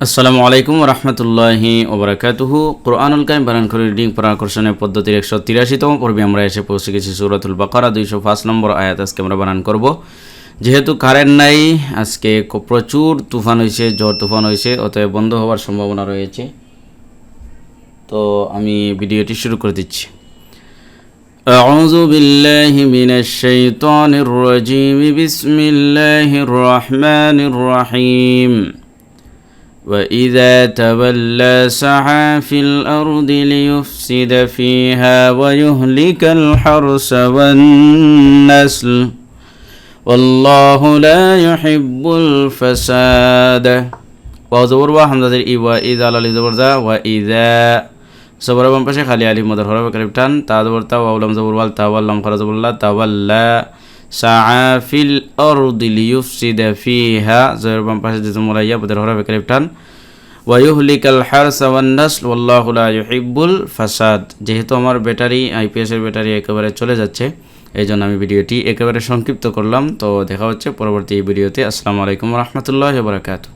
আসসালামু আলাইকুম রহমতুল্লাহি ওবরাকাতুহু। কোরআনুল কারীম বানান করে রিডিং পড়া আকর্ষণের পদ্ধতির 183তম পর্বে আমরা এসে পৌঁছে গেছি সূরাতুল বাকারা 205 নম্বর আয়াত আজকে আমরা বানান করব। যেহেতু কারেন্ট নাই, আজকে প্রচুর তুফান হয়েছে, ঝড় তুফান হয়েছে, অতএব বন্ধ হওয়ার সম্ভাবনা রয়েছে। তো আমি ভিডিওটি শুরু করে দিচ্ছি। আউযু বিল্লাহি মিনাশ শাইতানির রাজীম, বিসমিল্লাহির রহমানির রহিম। وَإِذَا تَوَلَّى سَعَى فِي الْأَرْضِ لِيُفْسِدَ فِيهَا وَيُهْلِكَ الْحَرْثَ وَالنَّسْلَ وَاللَّهُ لَا يُحِبُّ الْفَسَادَ। وَزَبُرْ وَحَمْزَةِ إِذَا إِذَا لَلِ زَبُرْ ذَا وَإِذَا صبر بام পাশে খালি আলিফ মদের হরফ কালিফ টান তা জবর তা ওয়া লাম জবর ওয়াল তা ওয়াল লাম খারা জবর লা তাওয়াল্লা সাআ ফিল আরদি লিইফসিদা ফিহা জবর বাম পাশে যে মুলাইয়া মদের হরফ কালিফ টান ওয়া ইউহলিকাল হারসা ওয়ান নাসল ওয়াল্লাহু লা ইউহিব্বুল ফাসাদ। যেহেতু আমার ব্যাটারি আইপিএস এর ব্যাটারি একেবারে চলে যাচ্ছে, এই জন্য আমি ভিডিওটি একেবারে সংক্ষিপ্ত করলাম। তো দেখা হচ্ছে পরবর্তী ভিডিওতে। আসসালামু আলাইকুম ওয়া রাহমাতুল্লাহি ওয়া বারাকাতুহু।